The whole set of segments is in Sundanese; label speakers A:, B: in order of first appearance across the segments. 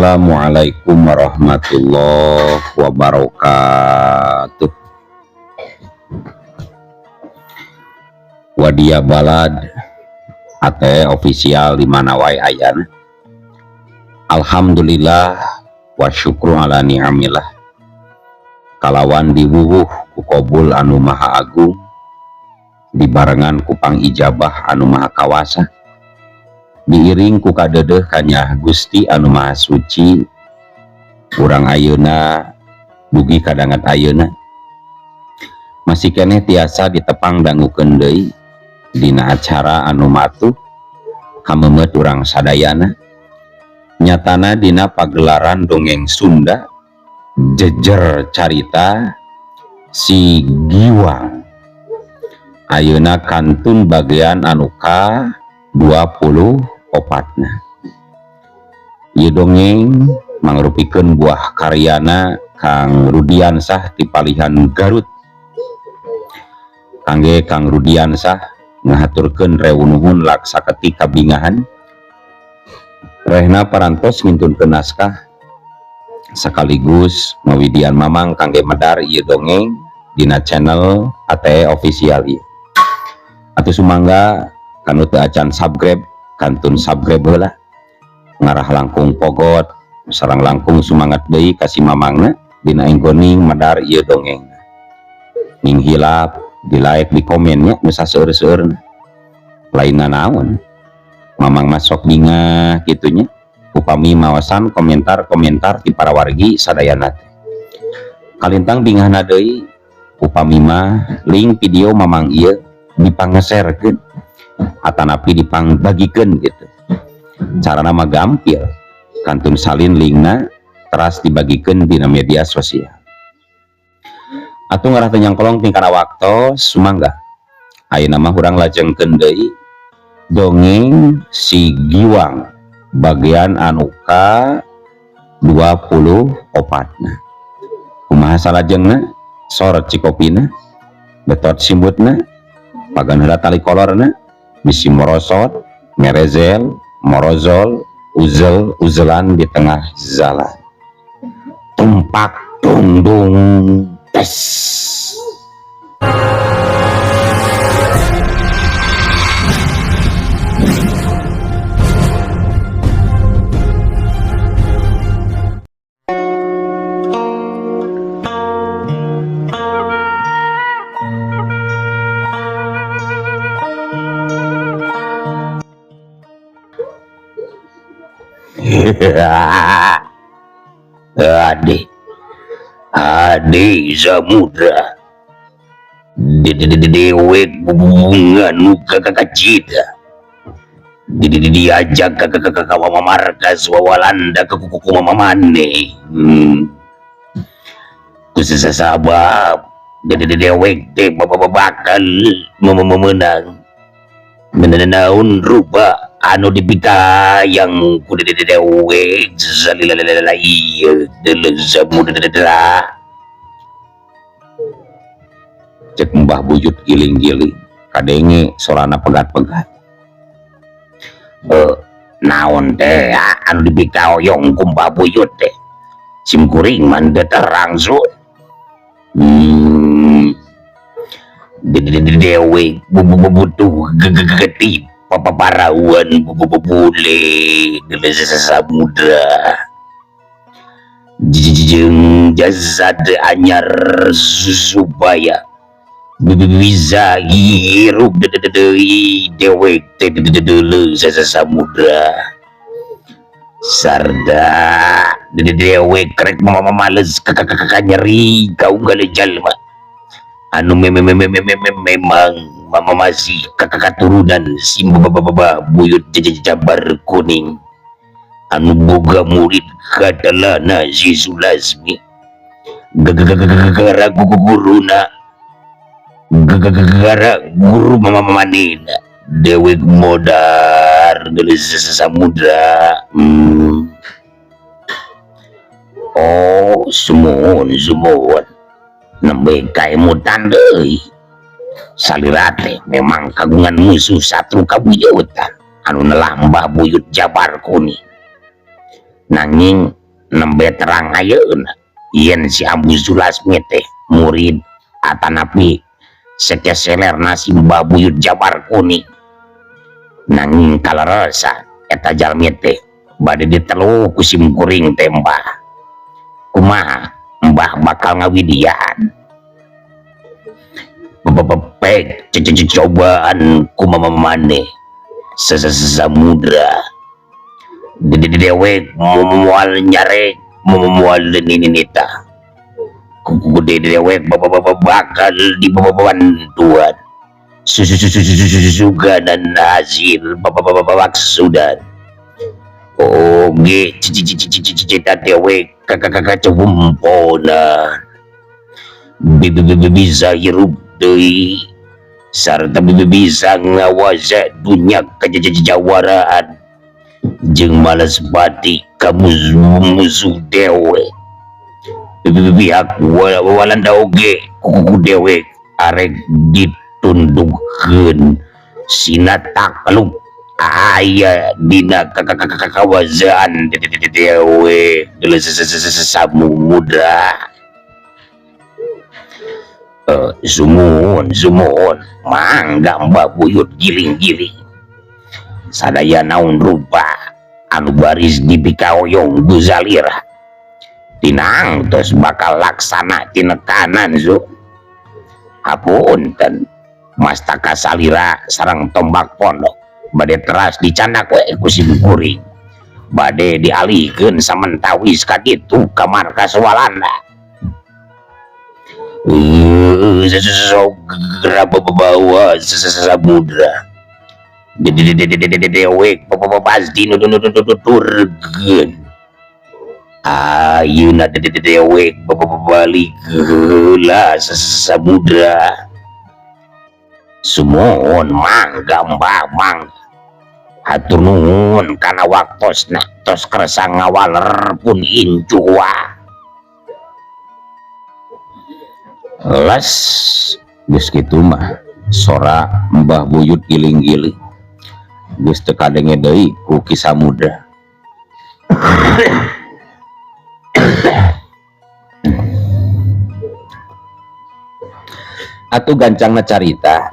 A: Assalamualaikum warahmatullahi wabarakatuh. Wadia balad ate official di mana wae ayana. Alhamdulillah wa syukru ala ni'amillah. Kalawan diwuwuh ku qabul anu maha agung, dibarengan ku pangijabah anu maha kawasa, diiring ku kadedeh kanya Gusti anu maha suci, urang ayeuna dugi kadangat ayeuna masih keneh tiasa ditepang dangukeun deui dina acara anu matuh kamemet urang sadayana, nyatana dina pagelaran dongeng Sunda jejer carita si Giwang. Ayeuna kantun bagian anu ka 24na. Ieu dongeng mangrupikeun buah karyana Kang Rudiansah ti Palihan Garut. Kangge Kang Rudiansah ngahaturkeun rewu nuhun laksa ketika bingahan rehna parantos ngintunkeun naskah sekaligus mawidian mamang kangge medar ieu dongeng dina channel ATE official ieu. Atuh sumangga kanu teu acan subscribe kantun subscribe heula, ngarah langkung pogot sareng langkung sumangat deui ka si mamangna dina enggoning medar ieu dongeng. Ning hilap di like di komennya nu saseueur-seueurna lain nganaon mamang masok dingah gitunya upami maosan komentar-komentar ti para wargi sadayana teh kalintang bingahna deui upami mah link video mamang ieu dipangeserkeun atanapi dipangbagikeun gitu. Carana mah gampil, kantun salin linkna teras dibagikeun dina media sosial. Atuh ngarah teu nyangkolong tingkana waktos sumangga ayeuna mah urang lajengkeun deui dongeng si Giwang bagian anu ka 24na. Kumaha salajengna sorot cikopina betot simbutna pagan heula tali kolorna bisi morosot merezel morozol uzel uzelan di tengah jalan tumpak dung tes. Adik Samudra dewek bunga nuka kakacita diajak ke mama markas wawalanda ke kuku mama mane khusus sabab dewek teh bakal memenang menanaun rupa anu dipitayang ku dewek salilalalalai dalam Samudra. Cek Mbah Buyut giling-giling kadenge sorana pegat-pegat. Naon teh anu dipikaoyong ku Mbah Buyut teh sim kuring man terang sun dewek butuh getip paparawan bule dalam Samudra jeung jasad anyar supaya bisa hirup dewek teh deuleu Samudra sarda dewek krek males nyeri kaunggal jalma anu memang mama masih kakak-katurunan si Buyut Jabar Kuning anu boga murid kadalana si Sulasmi gara guruna gara guru mama manina dewek modar dari Samudra. Oh sumuhun nembe kae mutan deui salirate memang kagungan musuh satu kabuyutan anu nelambah Buyut Jabar Kuning
B: nanging nembe terang ayeuna yen si Abu Zulasmi teh murid atanapi sekeseler nasi Mbah Buyut Jabar Kuning. Nanging kaleresan eta jalmi teh bade ditelu ku sim kuring teh Mbah. Kumaha Mbah bakal ngawidian? Pepepek cobaan kumaha maneh samudra dewek mual nyarek mual ninita kude dewek bakal dibantuan suga dan hasil maksudan oge cita dewek kakak cewumpona bisa hirup deui sarta bisa ngawasa dunia kejajawaraan jeung malas bati kamu musuh dewe pihak walanda oge kuku dewe arek ditundukkeun sina takluk aya dina kakawazaan dewe samudra. Sumuhun mangga Mbah Buyut giling-giling sadaya naon rupa anu baris dipikaoyong Guzalira tinang terus bakal laksana tinekanan zo hapunten mastaka salira sareng tombak pondok bade teras dicandak we ku si kuring bade dialihkeun samentawis ka ditu ka markas Walanda. Segera bawa samudra dewek pasti turgen ayeuna dewek balik heula samudra sumohon mangga Mbah mangga hatur nuhun kana waktosna tos kersa ngawaler pun incuwa. Las geus kitu mah sora Mbah Buyut giling-giling geus teu kadenge deui ku Ki Samudra. Atuh gancangna carita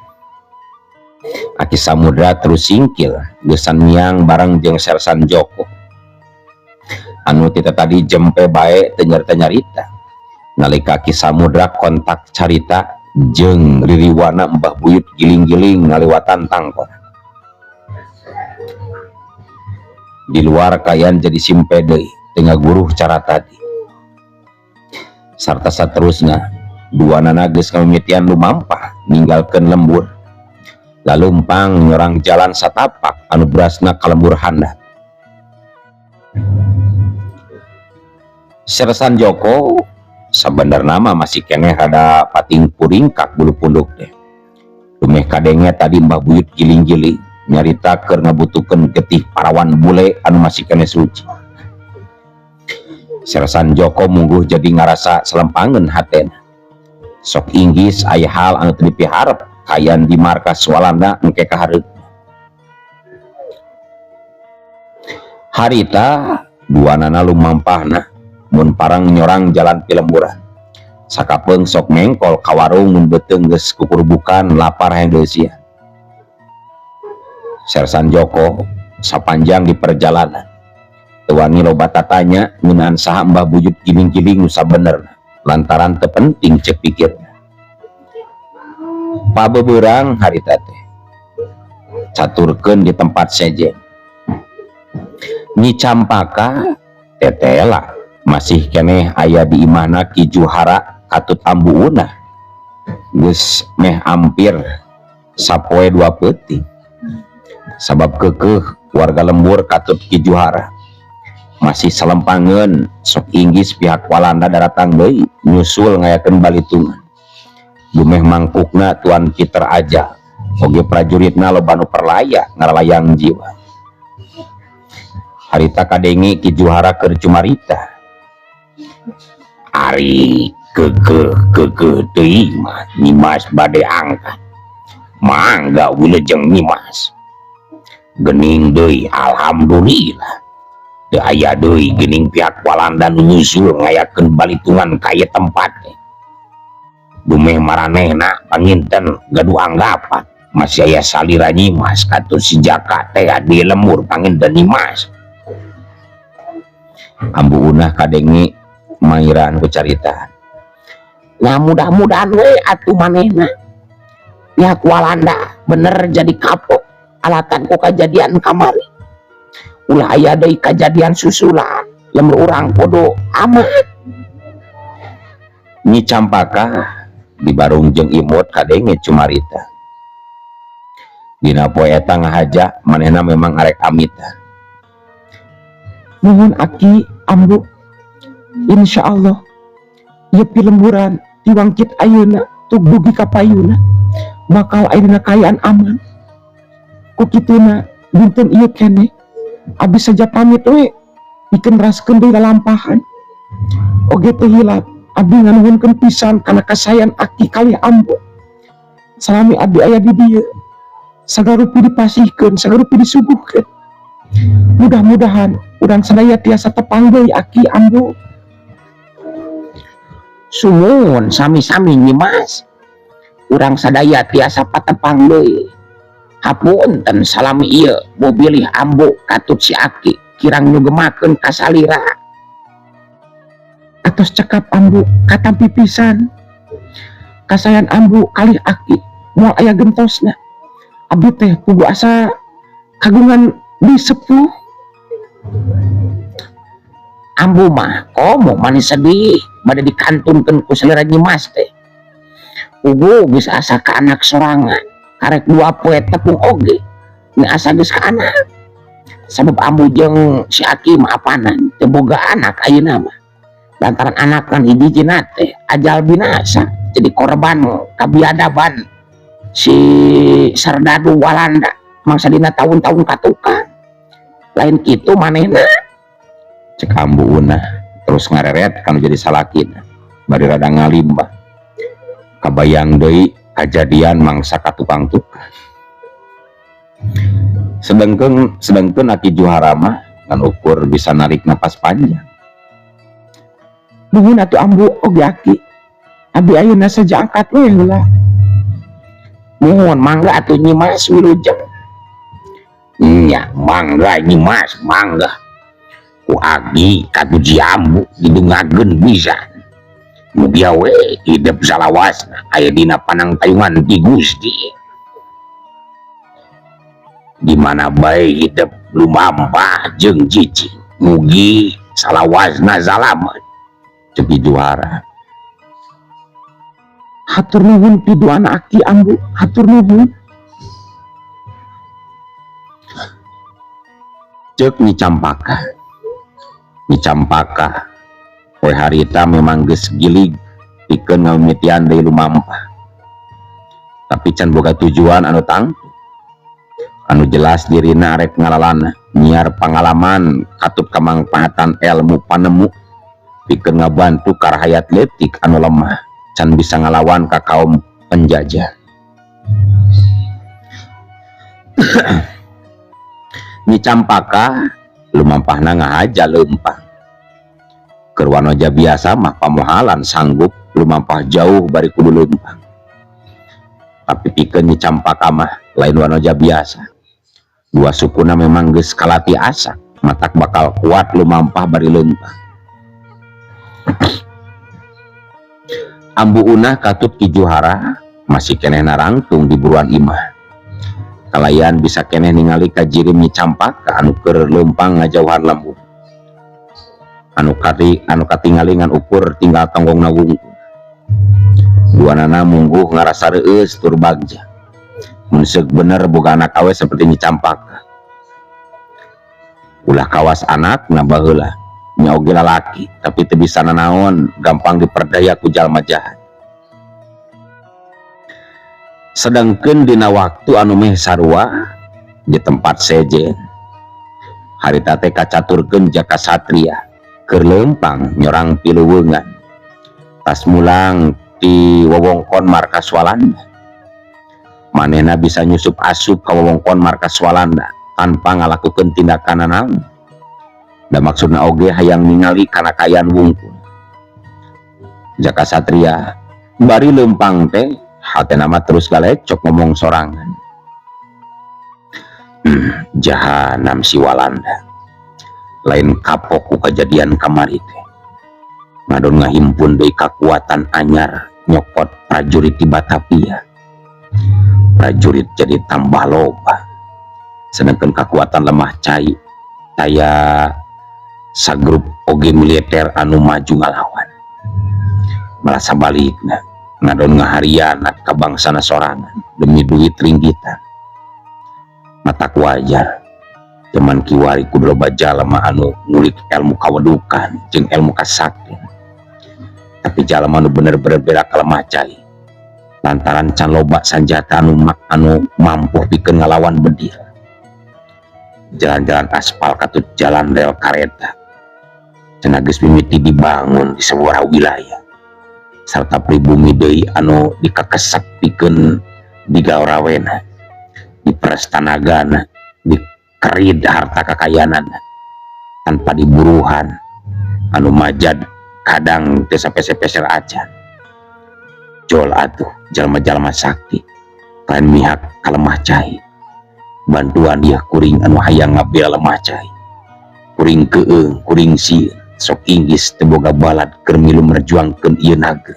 B: Ki Samudra terus singkil geusan miang bareng jeung Sersan Joko anu tita tadi jempe bae teu nyarita nalika Ki Samudra kontak carita jeung ririwana Mbah Buyut giling-giling ngaliwatan tangkon di luar kayan jadi simpe deui tengah guruh cara tadi sarta saterusna duanana geus ngamimitian lumampah ninggalkeun lembur lalu empang nyorang jalan satapak anu berasna ka lembur handap. Sersan Joko sebenarnya mah masih keneh rada pating puringkak bulu punduk teh lumeh kadenge tadi Mbah Buyut giling-giling nyarita keur ngabutuhkeun getih parawan bule anu masih keneh suci. Sersan Joko mungguh jadi ngarasa selempangeun hatena sok inggis aya hal anu teu dipiharep kayan di markas Walanda engke kahareup. Harita duanana lumampahna mun parang nyorang jalan pilemburan sakapeung sok mengkol ka warung mun beuteung geus kukurbukan lapar hayang deusian. Sersan Joko sapanjang di perjalanan teu wani loba tatanya ngeunaan saha Mbah Buyut giling-giling nu sabenerna lantaran teu penting cek pikirna. Pabebeurang harita teh caturkeun di tempat sejen Nyi Campaka tetela masih keneh aya di imahna Ki Juhara Katut Ambuuna geus meh hampir sapoe 2 peuting sabab keukeuh warga lembur Katut Ki Juhara masih salempangeun sok inggis pihak Walanda daratang deui nyusul ngayakeun balitungan bumeh mangkukna Tuan Peter aja oge prajuritna loba nu perlaya ngaralayang jiwa. Harita kadenge Ki Juhara keur cumarita ari keukeuh deui mah Nyimas bade angkat mangga wilujeng Nyimas geuning deui alhamdulillah teu aya deui geuning pihak Walanda nu nyusul ngayakeun balitungan ka ieu tempat. Dumeh maranehna panginten gaduh anggapan masih aya salira Nyimas katus si Jaka teh di lembur panginten Nyimas. Ambu Unah kadenge mairan ku carita. Nah mudah-mudahan we atuh manehna pihak Walanda bener jadi kapok alatan ku kejadian kamari. Ulah aya deui kejadian susulan lemur urang podo amat. Nyi Campaka di Barung jeung Imut kadenge cumarita. Dina poe eta ngahaja manehna memang arek amita. Nuhun Aki Ambu, insyaallah ieu pilemburan diwangkit ayeuna tug dugi ka payuna bakal ayeuna kayaan aman. Ku kituna dinten ieu keneh abdi saja pamit we pikeun raskeun deui lalampahan. Oge teu hilap abdi nganuhunkeun pisan kana kasayan Aki kalih Ambu. Salami abdi aya di dieu sagarupi dipasihkeun, sagarupi disuguhkeun. Mudah-mudahan urang sadaya tiasa tepang deui Aki Ambu. Sumun sami-sami Nyimas. Urang sadaya tiasa patepang deui. Hapunten salami ieu mau bilih Ambu katut si Aki kirang nyugemakeun ka salira. Atos cekap Ambu katampi pisan. Kasayan Ambu kalih Aki moal aya gentosna. Abdi teh kudu asa kagungan disepuh. Ambu mah komo manis sedih bade dikantunkeun ku salira Nyimas teh. Ugu bisa asa ka anak sorangan karek dua poe tepung oge ni asa geus ka anak. Sabab Ambu jeung si Aki mah apanan teu boga anak ayeuna mah. Lantaran anak kan hiji-hijina teh ajal binasa jadi korban kabiadaban si serdadu Walanda mangsa dina tahun-tahun katukan. Lain kitu manehna cek Ambu Unah terus ngareret kanu jadi salakina bari rada ngalimbah kabayang deui kajadian mangsa katukang tukang. Sedengkeun Aki Juhara mah ngan ukur bisa narik napas panjang. Nuhun atuh Ambu oge Aki. Abi ayeuna saja angkat we heula. Nuhun mangga atuh Nyimas wilujeng. Nya mangga Nyimas mangga. Ku Agi katuji Ambu didengakeun bisa. Mugi we hidup salawasna aya dina panangtayungan ti Gusti. Di mana bae hidup lumampah jeung cicing. Mugi salawasna salamet. Cepi Juhara. Hatur nuhun piduan Aki Ambu, hatur nuhun. Cek Nyi Campaka. Nyi Campaka poe harita memang geus gilig pikeun ngamimitian deui lumampah. Tapi can boga tujuan anu tangtu. Anu jelas dirina arek ngalalana nyiar pangalaman katut kamangpaatan ilmu panemu pikeun ngabantu karahayat letik anu lemah can bisa ngalawan ka kaum penjajah. Nyi Campaka lumampahna ngahaja leumpang. Keur wanoja biasa mah pamohalan sanggup lumampah jauh bari kudu leumpang. Tapi pikeun Nyi Campaka mah lain wanoja biasa. Dua sukuna memang geus kalati asa matak bakal kuat lumampah bari leumpang. Ambu Unah katut Ki Juhara masih keneh narangtung di buruan imah. Kalayan bisa keneh ningali kajirim Nyi Campaka anu keur leumpang ngajauhan lembur. Anu katingali ngan ukur tinggal tanggongna wungkul. Duanana mungguh ngarasa reueus tur bagja. Mun seuk bener boga anak awe seperti Nyi Campaka. Ulah kawas anak nambah heula. Nya oge lalaki tapi teu bisa nanaon, gampang diperdaya ku jalma jahat. Sedengkeun dina waktu anu meh sarua di tempat sejen harita teh kacaturkeun Jaka Satria keur leumpang nyorang piluweungan tas mulang ti wewengkon markas Walanda. Manehna bisa nyusup asup ka wewengkon markas Walanda tanpa ngalakukeun tindakan nanaon. Da maksudna oge hayang ningali kana kayan wungkul. Jaka Satria bari lempang teh hatena mah terus galecok ngomong sorangan. Jahanam si Walanda. Lain kapok ku kejadian kamari teh. Ngadon ngahimpun deui kakuatan anyar nyokot prajurit di Batavia. Prajurit jadi tambah loba. Sedangkan kekuatan lemah cai taya sagrup oge militer anu maju ngalawan. Malah sabalikna ngadon ngaharianat ka bangsana sorangan demi duit ringgitan. Matak wajar zaman kiwari kudu loba jalema anu ngulik ilmu kawedukan jeung ilmu kasakti. Tapi jalema anu bener-bener beda kalemah cai lantaran can loba sanjata anu mampu pikeun ngalawan bedir. Jalan-jalan aspal katut jalan rel kareta cenah geus mimiti dibangun di sebuah wilayah sarta pribumi deui anu dikakesak pikeun digaorawena diperes tanagana dikerid harta kekayaanana tanpa diburuhan anu majad kadang teu sapeser-peser acan. Jol atuh jalma-jalma sakti lain mihak kalemah cai bantuan dia kuring anu hayang ngabela lemah cai kuring keung kuring sieun sok inggis teu boga balad keur milu merjuangkeun ieu nagri.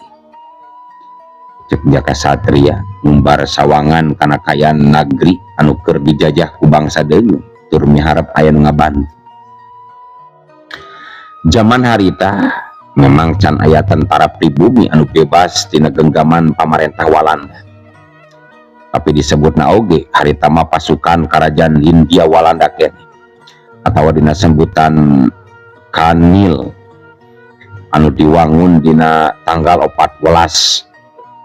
B: Cek Jaka Satria ngumbar sawangan kana kayaan nagri anu keur dijajah ku bangsa deui tur miharep aya nu ngabantu. Zaman harita memang can aya tentara pribumi anu bebas tina genggaman pamarentah Walanda. Tapi disebutna oge harita mah pasukan kerajaan Hindia Walanda kene atawa dina sebutan Kanil anu diwangun dina tanggal 14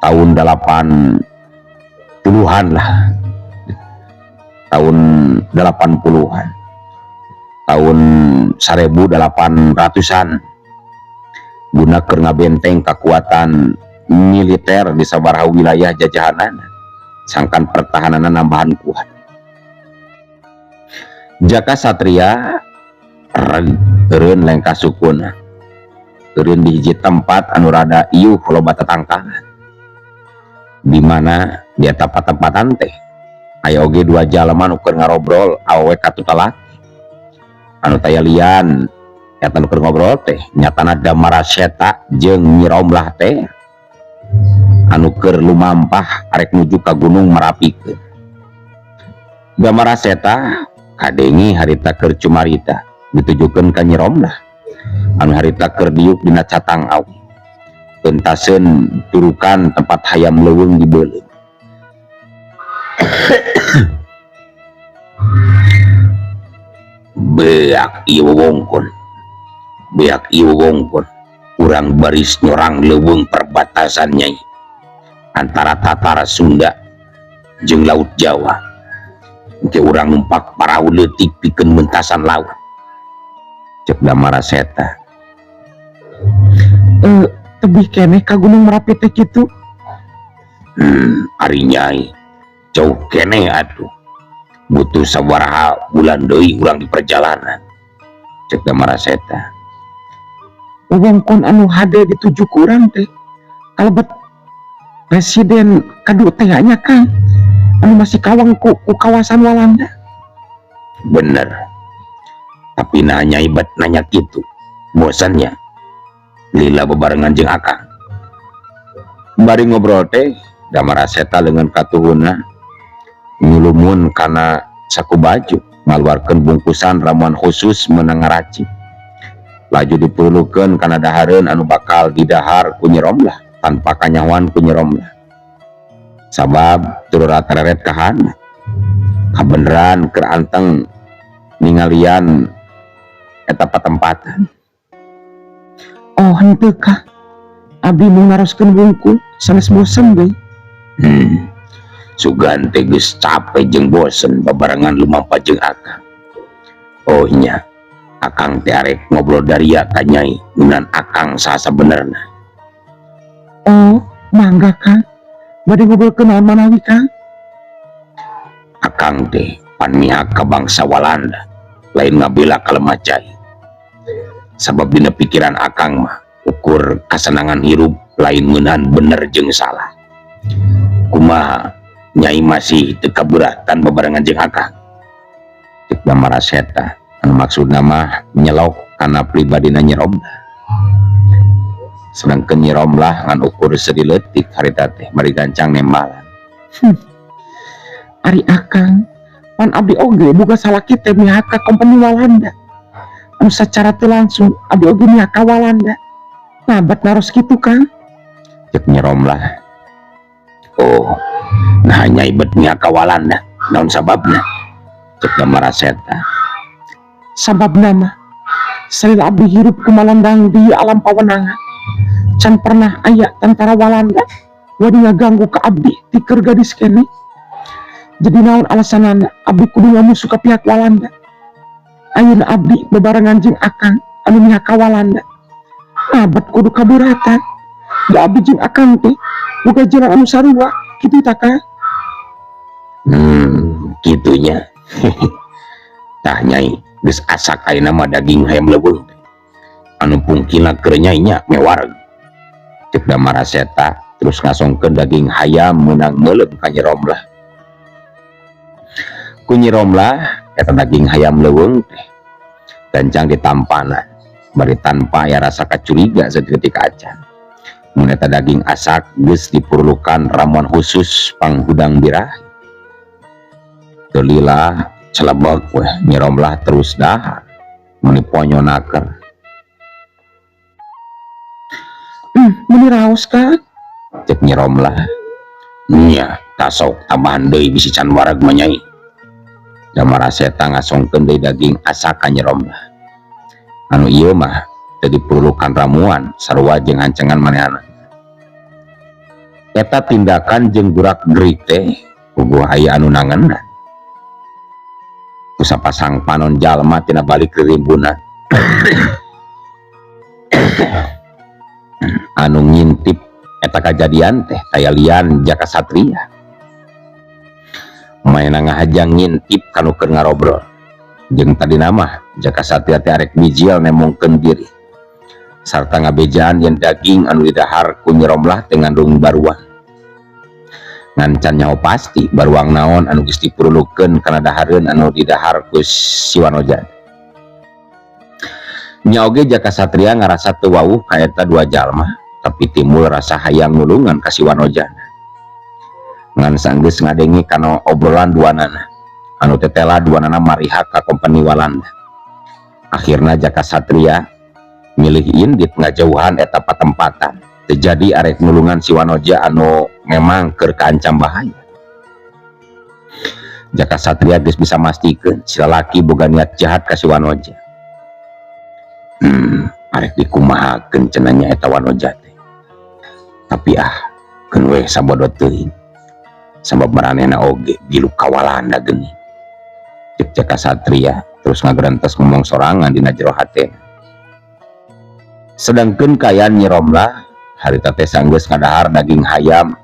B: tahun 80-an lah. Tahun 80-an. Tahun 1800-an. Guna keur ngabenteng kekuatan militer di sabaraha wilayah jajahanana sangkan pertahananna nambahan kuat. Jaka Satria eureun lengkah sukuna eureun di hiji tempat anu rada ieuh loba tatangkangan di mana di eta tempat-tempatan teh aya oge dua jalema nu keur ngarobrol awewe katuta laki anu taya lian eta nu keur ngobrol teh nyatana Damaraseta jeung Nyi Romlah teh anu keur lumampah arek nuju ka Gunung Merapikeun. Damaraseta kadengi harita keur cumarita ditujukeun ka Nyi Romlah anu harita keur diuk dina catang awi pentaseun turukan tempat hayam leuweung dibeuleum. Beak ieu wongkon urang baris nyorang leuweung perbatasan Nyai antara Tatar Sunda jeung Laut Jawa. Engke urang numpak parahu leutik pikeun mentasan laut. Cek Damaraseta. Tebih keneh ka Gunung Merapi teh kitu. Ari Nyai jauh keneh atuh. Butuh sabaraha bulan deui urang di perjalanan. Cek Damaraseta. Wongkon anu hade dituju ku urang teh kalebet presiden kadu teh nya Kang anu masih kawang ku kawasan Walanda. Bener. Tapi nanya ibat nanya gitu bosannya lila bebarengan jeung Akang. Bari ngobrol teh Damaraseta dengan katuhuna nyulumun kana saku baju ngaluarkeun bungkusan ramuan khusus meunang ngaraci laju dipulukeun kana dahareun anu bakal didahar ku Nyi Romlah tanpa kanyawan ku Nyi Romlah sabab tururat reret kahana kabeneran keur anteng ningalian eta patempatan. Oh henteu Kang abdi mau naroskeun wungkul sanes bosen deui. Sugan teh geus capek jeung bosen babarengan lumampah jeung Akang. Oh nya Akang teh arek ngobrol daria ka Nyai ngan Akang saha sabenerna. Oh mangga Kang bade ngobrolkeun naon manawi Kang. Akang teh pan mihak ka bangsa Walanda lain ngabela ka lemah cai sabab dina pikiran akang mah ukur kesenangan hirup lain meunaan bener jeung salah. Kumaha Nyai masih teu kaberatan bebarengan jeung akang? Cek Damaraseta anu maksudna mah nyelok kana pribadina Nyi Romlah. Sedangkeun Nyi Romlah ngan ukur sedileutik harita teh bari gancang nembalan. Ari akang pan abdi oge boga salaki teh mihak ka kompeni Walanda. Anu sacara teu langsung abdi oge mihak ka Walanda. Nabat naros kitu Kang? Cek Nyi Romlah. Oh, nah Nyai bet mihak ka Walanda. Naon sababna? Cek Damaraseta. Sababna mah salila abdi hirup kumalandang di alam pawenangan. Can pernah aya tentara Walanda wadi ngaganggu ka abdi ti keur gadis kene. Jadi naon alasanana abdi kudu ngamusuh ka pihak Walanda? Ayeuna abdi bebarengan jeung akang anu mihak ka Walanda. Abad kudu kaburatan. Da abdi jeung akang teh boga jalan anu sarua, kitu tah Kang? Kitunya. Tah Nyai, geus asak ayeuna mah daging hayam leuweung teh. Anu pungkilna keur Nyai nya mewareg. Cek Damaraseta terus ngasongkeun daging hayam meunang meuleum ka Nyi Romlah. Ku Nyi Romlah eta daging hayam leuweung teh gancang ditampanan bari tanpa aya rasa kacuriga saeutik acan. Mun eta daging asak geus diperlukan ramuan khusus panghudang birahi. Teu lila celebek weh Nyi Romlah terus dahar meni ponyonaker. Meni raos Kang? Cek Nyi Romlah. Nya, tasok tambahan deui bisi can wareg mah Nyai. Damaraseta ngasongkeun deui daging asak ka Nyi Romlah. Anu ieu mah teu diperlukan ramuan sarua jeung hancengan manehna. Eta tindakan jeung gurak-gerik teh puguh aya anu nangeunna. Ku sapasang panon jalma tina balik ririmbunan. Anu ngintip eta kajadian teh aya lian Jaka Satria. Maena ngahajang ngintip kanu keur ngarobrol. Jeung tadina mah Jaka Satria teh arek bijil nemongkeun diri. Sarta ngabejaan yen daging anu didahar ku Nyi Romlah teh ngandung baruang. Ngan nyaho pasti baruang naon anu geus dipurulukeun kana dahareun anu didahar ku si Wanoja. Nya oge Jaka Satria ngarasa teu wawuh ka eta dua jalma, tapi timbul rasa hayang nulungan ka si Wanoja. Ngan sanggeus ngadengi kana obrolan duanana anu tetela duanana marihak ka kompeni Walanda. Akhirna Jaka Satria milih indit ngajauhan eta patempatan. Terjadi arek nulungan si Wanoja anu memang keur kaancam bahaya. Jaka Satria geus bisa mastikeun si lalaki boga niat jahat ka si Wanoja. Arek dikumahakeun cenah nya eta Wanoja teh. Tapi keun we sabodot teuing. Sabab maranehna oge gilu ka Walanda geuning. Cek Jaka Satria terus ngagerentos ngomong sorangan dina jero hatena. Sedangkeun kayaan Nyi Romlah harita teh sanggeus ngadahar daging hayam.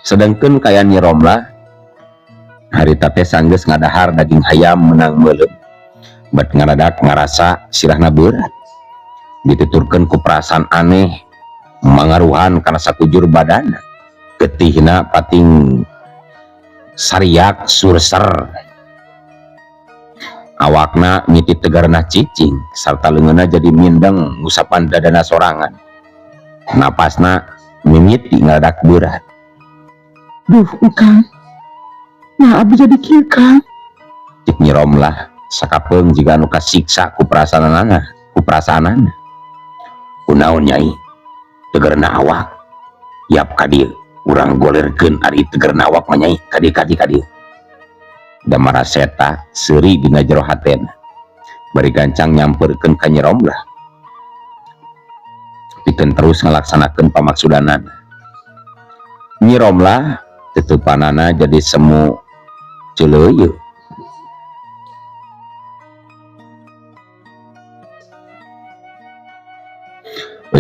B: Sedangkeun kayaan Nyi Romlah harita teh sanggeus ngadahar daging hayam meunang meuleum. Bet ngaradak ngarasa sirahna berat. Dituturkeun ku perasaan aneh mangaruhan kana sakujur badanna. Getihna pating sariak surser. Awakna nyiti tegarna cicing sarta leungeunna jadi mindeng ngusapan dadana sorangan. Napasna mimiti ngaradak berat. Duh Kang, nah abdi jadi kieu Kang. Cik Nyi Romlah sakapeung jiga anu kasiksa ku perasaanana. Kunaon Nyai? Tegarna awak. Yap ka dieu, urang golerkeun ari tegarna awak mah Nyai, ka dieu. Damaraseta seuri dina jero hatena. Bari gancang nyampeurkeun ka Nyi Romlah. Pikeun terus ngalaksanakeun pamaksudanana. Nyi Romlah tutupanana jadi semu ceuleuyeuk.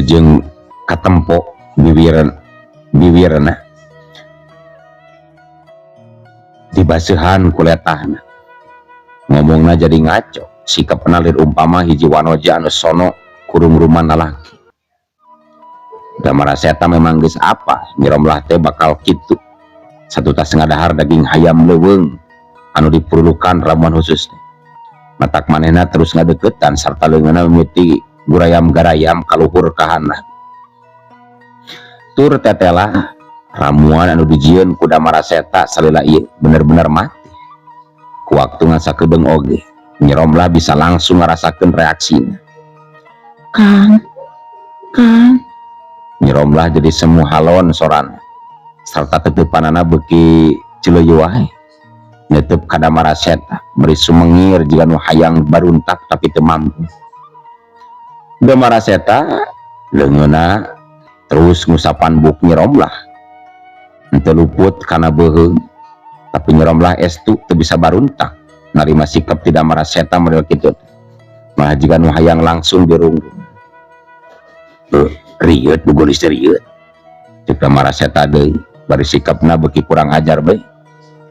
B: Jeung katempo bibirna dibaseuhan ku letahna. ngomongna jadi ngaco sikap penalir umpama hiji wanoja anu sono kurung rumah lalaki. Da maraseta memang geus apa nyiromlah teh bakal kitu satu tas ngadahar daging hayam leuweung anu diperlukan ramuan khusus teh. Matak manehna terus ngadeukeutan sarta leungeunna mimiti gurayam-garayam kaluhur kahana. Tur tetelah ramuan anu dijieun ku Damaraseta salila ieu bener-bener mati. Ku waktu ngasakedeung oge, Nyiromlah bisa langsung ngarasakeun reaksina. Kang, Nyiromlah jadi semu halon sorana, sarta teutepanana beuki cileuyeun wae. Netep ka Damaraseta beri sumengir jika nu hayang baruntak tapi teu mampu. Damaraseta leungeunna terus ngusapan buk Nyiromlah. Henteu luput kana beuheung, tapi Nyiromlah estu teu bisa baruntak narima sikap tidak Damaraseta model kitu. Mah jika nu hayang langsung dirunggung. Rieut nu geulis rieut. Ceuk Damaraseta deui, bari sikapna beuki kurang ajar bae.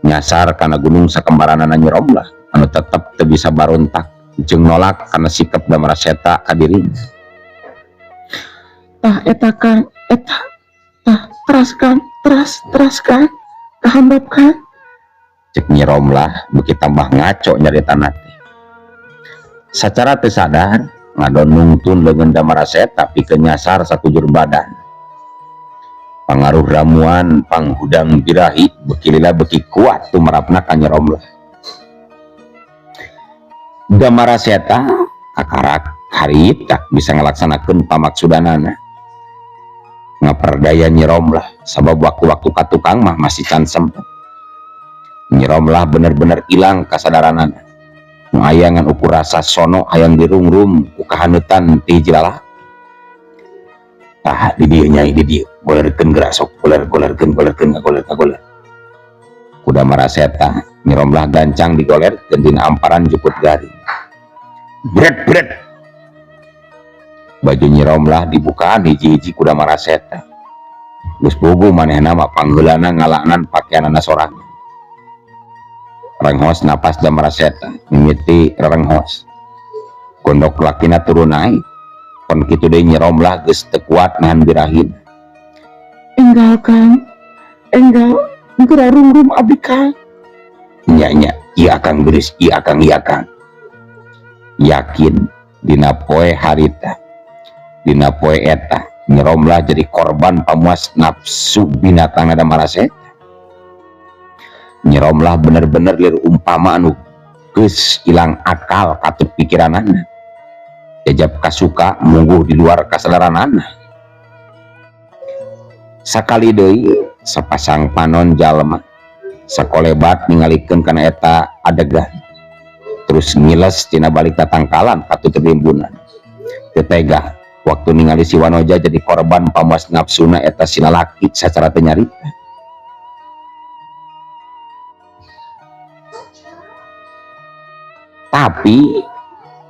B: Nyasar kana gunung sakembaranana Nyiromlah anu tetep teu bisa barontak jeung nolak kana sikap Damaraseta ka dirinya. Tah eta Kang, eta tah teraskan kahandapkan. Cek Nyiromlah beuki tambah ngaco nyaritana teh. Sacara teu sadar ngadon nungtun leungeun Damaraseta pikeun nyasar sakujur badan. Pangaruh ramuan panghudang birahi beuki kuat tumarapna ka Nyiromlah. Damaraseta kakarak harip tak bisa ngalaksanakeun pamaksudanana. Ngaperdaya Nyiromlah sabab waktu-waktu ka tukang mah masih can sempet. Nyiromlah bener-bener ilang kasadaranana. Nu aya ngan ukur rasa sono hayang dirungrum ku kahaneutan ti hiji lalaki. Tah di dieu nyai di dieu golerkeun geura sok golerkeun ngagoler. Ku Damaraseta Nyiromlah gancang digolerkeun dina amparan juput garing. Bret. Baju Nyiromlah dibukaan hiji-hiji ku Damaraseta. Geus bogo manehna mah pangheulana ngalaknan pakaianana sorangan. Renghos napas Damaraseta mimiti renghos. Gondok lakina turun naik. Pon kitu deui Nyiromlah geus teu kuat nahan birahin. Enggal Kang, geura rungrum abdi Kang. Nya, ieu Kang geuris, ieu Kang. Yakin dina poe harita, dina poe eta Nyiromlah jadi korban pamuas nafsu binatang Damaraseta. Nyiromlah bener-bener lir umpama anu geus ilang akal katut pikiranana. Jajab kasuka mungguh di luar kasadaranana. Sakali deui sapasang panon jalma sakolebat ningalikeun kana eta adegan. Terus ngiles tina balik tatangkalan katut rimbunan. Teu tega waktu ningali si wanoja jadi korban pamuas nafsuna eta si lalaki sacara teu nyarita. Tapi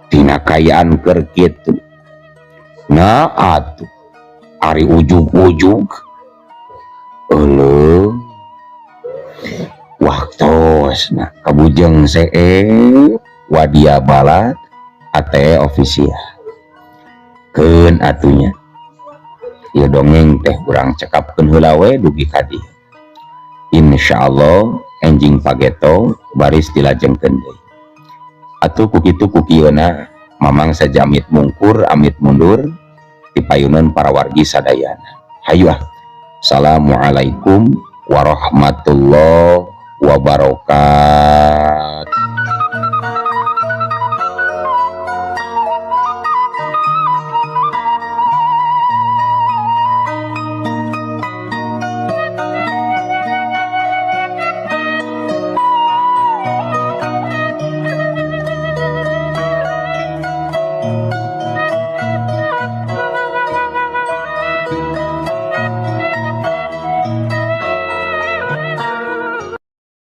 B: tina kayaan keur kitu nah atuh ari ujug-ujug euleung waktosna kabujeng seueur wadia balat ATE official keun atunya ieu dongeng teh urang cekapkeun heula we dugi ka dieu. Insyaallah enjing pageto baris dilajengkeun deui. Atuh kukitu kukieuna mamang sajamit mungkur amit mundur dipayunan para wargi sadayana. Hayu ah. Assalamualaikum warahmatullahi wabarakatuh.